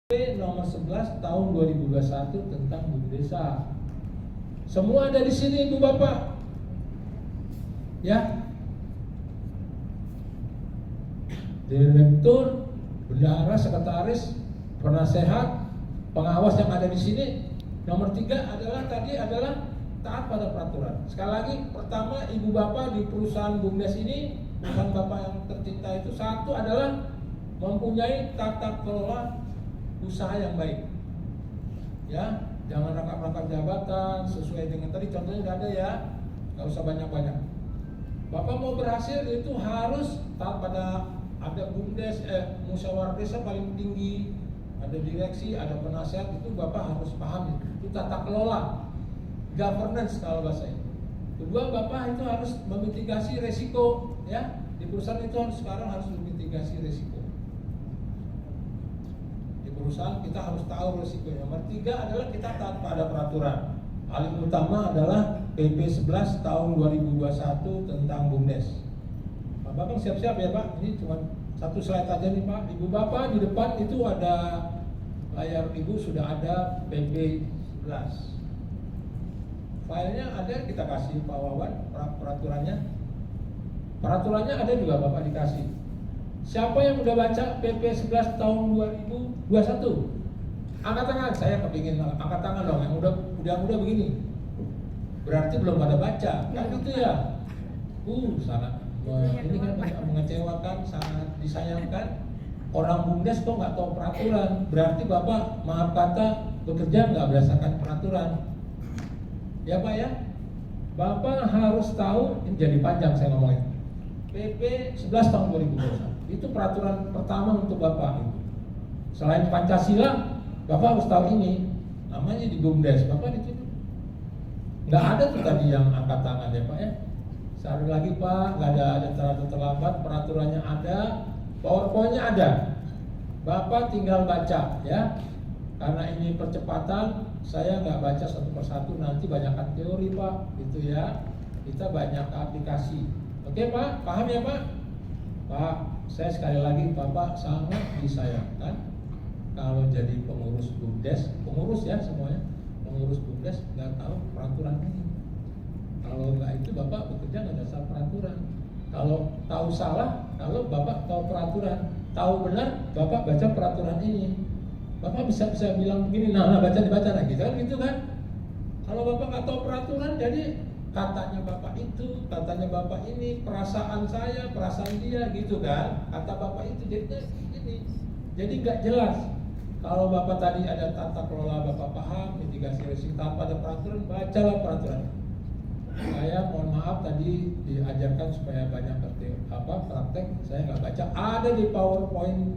nomor 11 tahun 2021 tentang Bum Desa. Semua ada di sini Ibu Bapak. Ya. Direktur, bendahara, sekretaris, penasehat, pengawas yang ada di sini. Nomor 3 adalah taat pada peraturan. Sekali lagi, pertama Ibu Bapak di perusahaan Bumdes ini, perusahaan Bapak yang tercinta itu, satu adalah mempunyai tata kelola usaha yang baik. Ya, jangan rangkap-rangkap jabatan sesuai dengan tadi contohnya udah ada ya, nggak usah banyak-banyak. Bapak mau berhasil itu harus taat pada ada Bumdes, musyawarah desa paling tinggi, ada direksi, ada penasehat, itu Bapak harus paham itu tata kelola, governance kalau bahasa itu. Kedua, Bapak itu harus memitigasi resiko, ya di perusahaan itu sekarang harus memitigasi resiko. Perusahaan kita harus tahu resikonya. Nomor 3 adalah kita taat pada peraturan. Paling utama adalah PP 11 tahun 2021 tentang Bumdes. Pak Bapak siap-siap ya Pak. Ini cuma satu slide aja nih Pak. Ibu Bapak di depan itu ada layar Ibu sudah ada PP 11. Filenya ada, kita kasih Pak Wawan peraturannya. Peraturannya ada juga Bapak dikasih. Siapa yang udah baca PP 11 tahun 2021? Angkat tangan, saya kepingin angkat tangan dong. Yang udah begini. Berarti belum pada baca, kan gitu ya? Sangat ini kan mengecewakan, sangat disayangkan. Orang Bumdes kok nggak tahu peraturan. Berarti Bapak maaf kata bekerja nggak berdasarkan peraturan. Ya Pak ya? Bapak harus tahu, ini jadi panjang saya ngomongin. PP 11 tahun 2021. Itu peraturan pertama untuk Bapak itu. Selain Pancasila, Bapak harus tahu ini. Namanya di Bumdes, Bapak di situ. Nggak ada tuh tadi yang angkat tangan ya Pak ya. Sekali lagi Pak, nggak ada terlambat, peraturannya ada, PowerPoint-nya ada. Bapak tinggal baca ya. Karena ini percepatan, saya nggak baca satu persatu, nanti banyakkan teori Pak, gitu ya. Kita banyak aplikasi. Oke Pak, paham ya Pak? Pak, saya sekali lagi Bapak sangat disayangkan kalau jadi pengurus Bumdes, pengurus ya semuanya, pengurus Bumdes nggak tahu peraturan ini. Kalau nggak itu Bapak bekerja nggak dasar peraturan. Kalau tahu salah, kalau Bapak tahu peraturan, tahu benar, Bapak baca peraturan ini. Bapak bisa bilang begini, nah baca dibaca lagi, gitu kan? Kalau Bapak nggak tahu peraturan, jadi katanya Bapak itu, katanya Bapak ini, perasaan saya, perasaan dia, gitu kan? Kata Bapak itu, jadinya ini. Jadi nggak jelas. Kalau Bapak tadi ada tata kelola, Bapak paham, mitigasi risiko pada peraturan, bacalah peraturan. Saya mohon maaf tadi diajarkan supaya banyak praktek, saya nggak baca. Ada di PowerPoint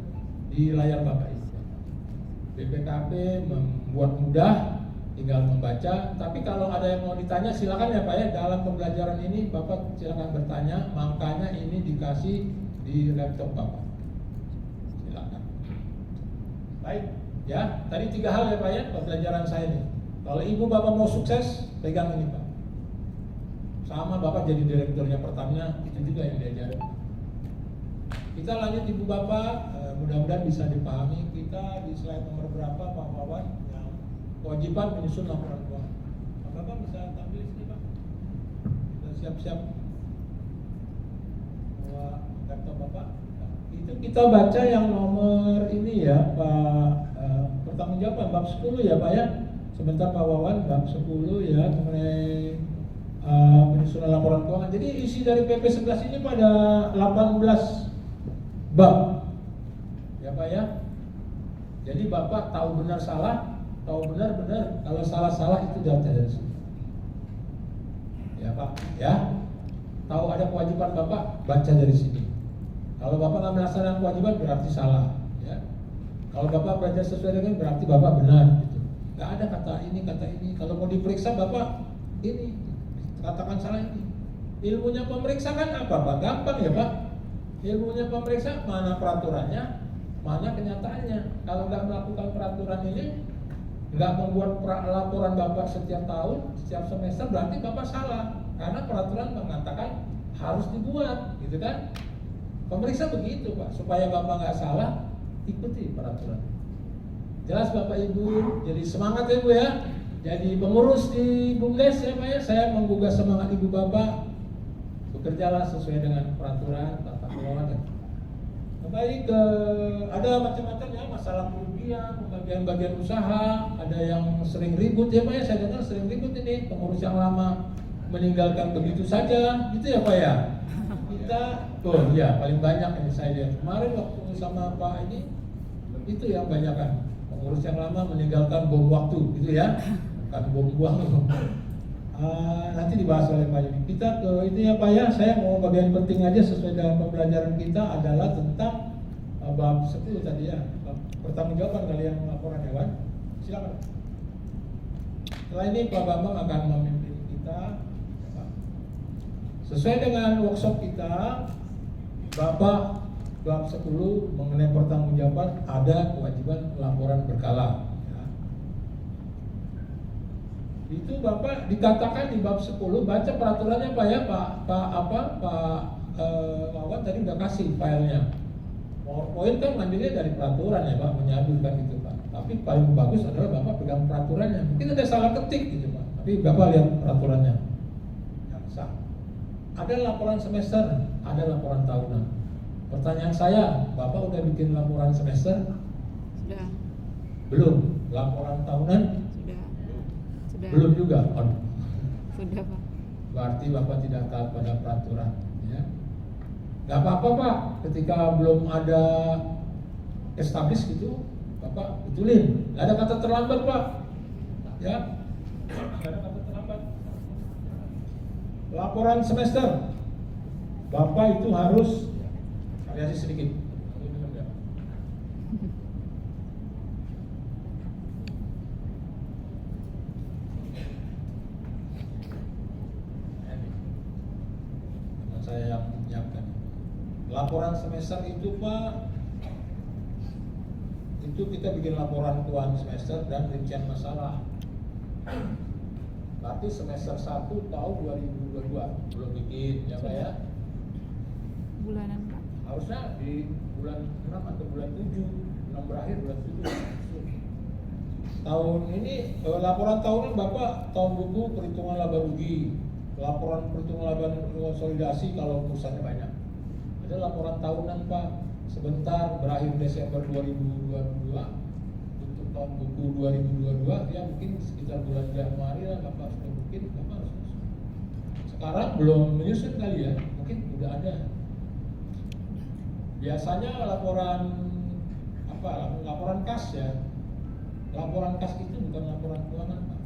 di layar Bapak itu. BPKP membuat mudah, tinggal membaca. Tapi kalau ada yang mau ditanya silakan ya Pak ya. Dalam pembelajaran ini Bapak silakan bertanya. Makanya ini dikasih di laptop Bapak. Silakan. Baik ya. Tadi 3 hal ya Pak ya pembelajaran saya ini. Kalau Ibu Bapak mau sukses, pegang ini Pak. Sama Bapak jadi direkturnya Pertamina, itu juga yang diajarin. Kita lanjut Ibu Bapak. Mudah-mudahan bisa dipahami. Kita di slide nomor berapa Pak Wawan? Kewajiban menyusun laporan keuangan. Bapak bisa tampil di sini Pak. Sudah siap-siap bawa laptop Bapak. Nah, itu kita baca yang nomor ini ya Pak, pertanggungjawaban bab 10 ya Pak ya. Sebentar Pak Wawan, bab 10 ya mengenai menyusun laporan keuangan. Jadi isi dari PP 11 ini pada 18 bab. Ya Pak ya. Jadi Bapak tahu benar salah, tahu benar-benar, kalau salah-salah itu jawab dari sini. Ya Pak, ya. Tahu ada kewajiban Bapak, baca dari sini. Kalau Bapak nggak melaksanakan kewajiban berarti salah. Ya. Kalau Bapak belajar sesuai dengan berarti Bapak benar. Gitu. Nggak ada kata ini. Kalau mau diperiksa Bapak ini katakan salah ini. Ilmunya pemeriksa kan apa Pak? Gampang ya Pak. Ilmunya pemeriksa mana peraturannya, mana kenyataannya. Kalau nggak melakukan peraturan ini, nggak membuat laporan Bapak setiap tahun, setiap semester, berarti Bapak salah. Karena peraturan mengatakan harus dibuat, gitu kan? Pemeriksa begitu Pak, supaya Bapak nggak salah, ikuti peraturan. Jelas Bapak Ibu, jadi semangat ya Bu ya. Jadi pengurus di BUMDes ya Pak ya, saya menggugah semangat Ibu Bapak. Bekerjalah sesuai dengan peraturan tata kelola dan baik. Ada macam-macam ya, masalah kerugian, pembagian-bagian usaha, ada yang sering ribut ya Pak ya, saya dengar sering ribut ini, pengurus yang lama meninggalkan begitu saja, gitu ya Pak ya. Kita, ya paling banyak ini saya lihat kemarin waktu sama Pak ini, itu yang banyak kan, pengurus yang lama meninggalkan bom waktu, gitu ya, bukan bom buang. Nanti dibahas oleh Pak Yudi. Kita ke itu ya Pak ya, saya mau bagian penting aja sesuai dengan pembelajaran kita adalah tentang bab 10 tadi ya, pertanggungjawaban kali yang laporan hewan. Silakan. Setelah ini Pak Bambang akan memimpin kita. Sesuai dengan workshop kita, Bapak bab 10 mengenai pertanggungjawaban ada kewajiban laporan berkala. Itu Bapak dikatakan di bab 10, baca peraturannya Pak ya, Pak Wawan tadi udah kasih filenya. PowerPoint kan ngambilnya dari peraturan ya Pak, menyabutkan gitu Pak. Tapi paling bagus adalah Bapak pegang peraturannya. Mungkin ada salah ketik gitu Pak, tapi Bapak lihat peraturannya yang sah. Ada laporan semester, ada laporan tahunan. Pertanyaan saya, Bapak udah bikin laporan semester? Sudah. Belum. Laporan tahunan? Sudah. Belum juga. Sudah Pak. Berarti Bapak tidak taat pada peraturan ya. Gak apa-apa Pak, ketika belum ada establish gitu Bapak betulin. Gak ada kata terlambat Pak ya. Gak ada kata terlambat. Laporan semester Bapak itu harus variasi sedikit. Saya yang menyiapkan. Laporan semester itu Pak, itu kita bikin laporan keuangan semester dan rincian masalah. Berarti semester 1 tahun 2022 belum bikin ya Pak ya. Bulanan Pak. Harusnya di bulan 6 atau bulan 7, bulan berakhir bulan 7. Tahun ini laporan tahunan Bapak tahun buku perhitungan laba rugi, laporan perhitungan laba konsolidasi kalau perusahaannya banyak. Ada laporan tahunan Pak, sebentar berakhir Desember 2022 untuk tahun buku 2022 ya mungkin sekitar bulan Januari lah Bapak sudah mungkin Bapak harus menyusun. Sekarang belum menyusun kali ya, mungkin udah ada. Biasanya laporan apa? Laporan kas ya. Laporan kas itu bukan laporan keuangan Pak.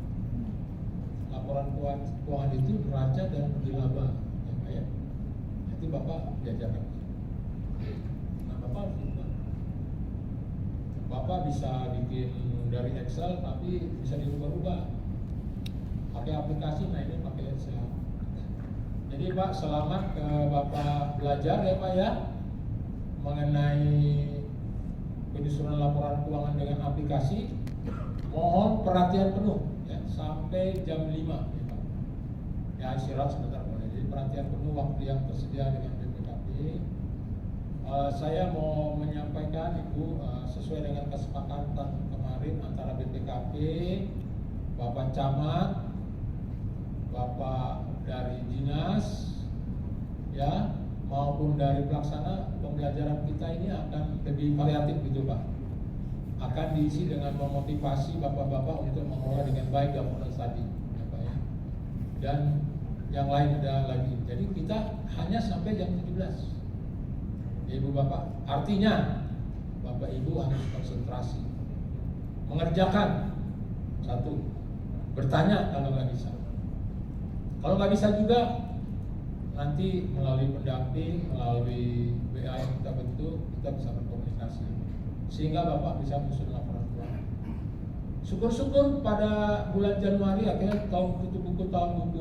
Laporan keuangan itu neraca dan laba ya Pak ya. Nanti Bapak diajarkan. Nah Bapak harus lupa. Bapak bisa bikin dari Excel tapi bisa dirubah-rubah. Pakai aplikasi, nah ini pakai Excel. Jadi Pak selamat Bapak belajar ya Pak ya mengenai penyusunan laporan keuangan dengan aplikasi. Mohon perhatian penuh ya, sampai jam 5 ya Pak. Ya istirahat sebentar boleh. Jadi perhatian penuh waktu yang tersedia dengan BPKP. Saya mau menyampaikan Ibu sesuai dengan kesepakatan kemarin antara BPKP, Bapak Camat, Bapak dari Dinas ya maupun dari pelaksana, pembelajaran kita ini akan lebih variatif gitu Pak. Akan diisi dengan memotivasi bapak-bapak untuk mengelola dengan baik governance tadi ya Pak ya. Dan yang lain ada lagi. Jadi kita hanya sampai jam 17 ya Ibu Bapak. Artinya Bapak Ibu harus konsentrasi mengerjakan. Satu, bertanya kalau nggak bisa. Kalau nggak bisa juga nanti melalui pendamping, melalui WA yang kita bentuk, kita bisa berkomunikasi sehingga Bapak bisa menyusun laporan keuangan. Syukur-syukur pada bulan Januari akhirnya tahun buku tahun buku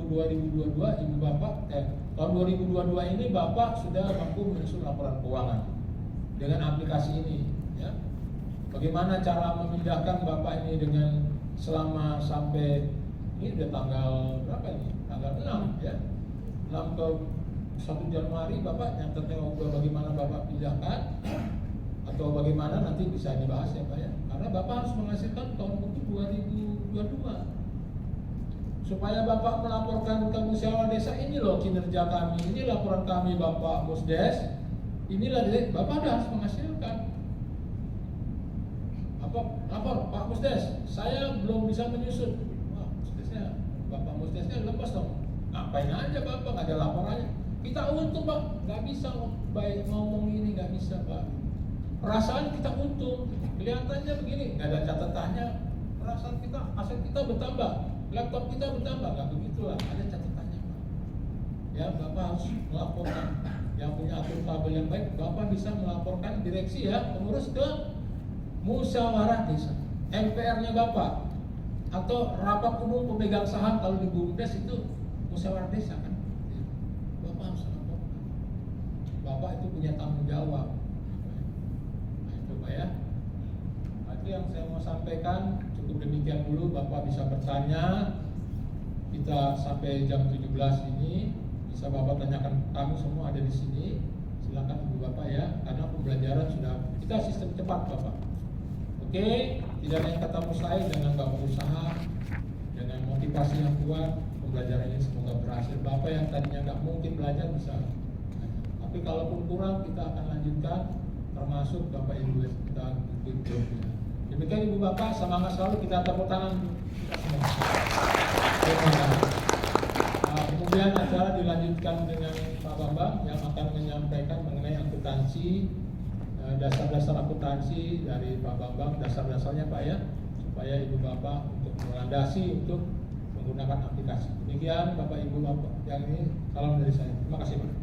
2022 Ibu Bapak tahun 2022 ini Bapak sudah mampu menyusun laporan keuangan dengan aplikasi ini ya. Bagaimana cara memindahkan Bapak ini dengan selama sampai ini udah tanggal berapa ini? Tanggal 6 ya. 6 ke 1 Januari Bapak nyatetnya bagaimana Bapak pindahkan atau bagaimana nanti bisa dibahas ya Pak ya. Karena Karena Bapak harus menghasilkan tahun buku 2022. Supaya Bapak melaporkan ke musyawarah desa, ini loh kinerja kami, ini laporan kami Bapak Musdes, inilah Bapak harus menghasilkan. Apa lapor Pak Musdes, saya belum bisa menyusut. Wah, Musdesnya, Bapak Musdesnya lepas dong. Ngapain aja Bapak, nggak ada laporannya. Kita untung Pak, nggak bisa baik ngomong ini, nggak bisa Pak. Perasaan kita untung, kelihatannya begini, nggak ada catatannya. Perasaan kita, aset kita bertambah, laptop kita bertambah, nggak begitulah, ada catatannya Pak. Ya Bapak harus melaporkan. Yang punya akuntabel yang baik, Bapak bisa melaporkan direksi ya, pengurus ke musyawarah desa. MPR-nya Bapak atau rapat umum pemegang saham kalau di BUMDes itu musyawarah desa kan. Bapak harus laporkan. Bapak itu punya tanggung jawab. Nah, itu Pak ya. Nah, itu yang saya mau sampaikan. Cukup demikian dulu, Bapak bisa bertanya. Kita sampai jam 17 ini bisa Bapak tanyakan, kami semua ada di sini. Silakan Ibu Bapak ya, karena pembelajaran sudah kita sistem cepat Bapak. Oke, tidak ada yang kata mustahil dengan Bapak usaha, dengan motivasi yang kuat, pembelajaran ini semoga berhasil. Bapak yang tadinya nggak mungkin belajar bisa. Tapi kalaupun kurang kita akan lanjutkan, termasuk Bapak Ibu kita ikut grupnya. Demikian Ibu Bapak, semangat selalu, kita tepuk tangan kita semua. Kemudian acara dilanjutkan dengan Pak Bambang yang akan menyampaikan mengenai akuntansi, dasar-dasar akuntansi dari Pak Bambang, dasar-dasarnya Pak ya, supaya Ibu Bapak untuk melandasi untuk menggunakan aplikasi. Demikian Bapak Ibu Bapak yang ini, salam dari saya. Terima kasih Pak.